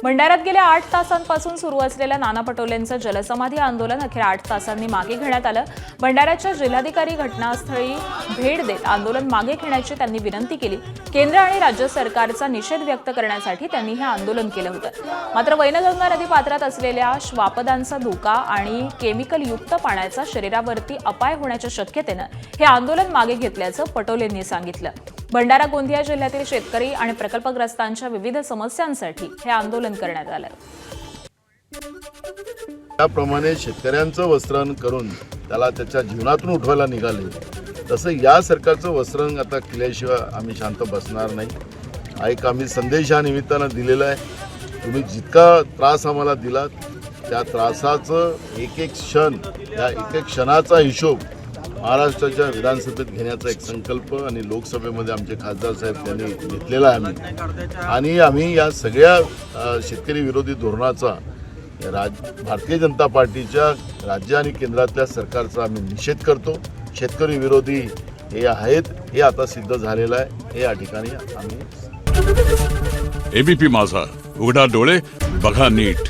भंडाऱ्यात गेल्या 8 तासांपासून सुरू असलेल्या नाना पटोलेंचं जलसमाधी आंदोलन अखेर 8 तासांनी मागे घेण्यात आलं। भंडाऱ्याच्या जिल्हाधिकारी घटनास्थळी भेट देत आंदोलन मागे घेण्याची त्यांनी विनंती केली। केंद्र आणि राज्य सरकारचा निषेध व्यक्त करण्यासाठी त्यांनी हे आंदोलन केलं होतं। मात्र वैनगंगा नदी पात्रात असलेल्या श्वापदांचा धोका आणि केमिकल युक्त पाण्याचा शरीरावरती अपाय होण्याच्या शक्यतेनं हे आंदोलन मागे घेतल्याचं पटोलेंनी सांगितलं। भंडारा गोंदिया जिल्ह्यातील शेतकरी आणि प्रकल्पग्रस्तांच्या विविध समस्यांसाठी हे आंदोलन करण्यात आलं। त्याप्रमाणे शेतकऱ्यांचं वस्त्रण करून त्याला त्याच्या जीवनातून उठवायला निघाले, तसं या सरकारचं वस्त्रण आता केल्याशिवाय आम्ही शांत बसणार नाही। एक आम्ही संदेश या निमित्तानं दिलेला आहे, तुम्ही जितका त्रास आम्हाला दिलात त्या त्रासाचं एक एक क्षण, या एक एक क्षणाचा हिशोब महाराष्ट्राच्या विधानसभेत घेण्याचा एक संकल्प आणि लोकसभेमध्ये आमचे खासदार साहेब त्यांनी घेतलेला आहे। आणि आम्ही या सगळ्या शेतकरी विरोधी धोरणाचा भारतीय जनता पार्टीच्या राज्य आणि केंद्रातल्या सरकारचा आम्ही निषेध करतो। शेतकरी विरोधी हे आहेत हे आता सिद्ध झालेलं आहे, हे या ठिकाणी आम्ही एबीपी माझा, उघडा डोळे बघा नीट।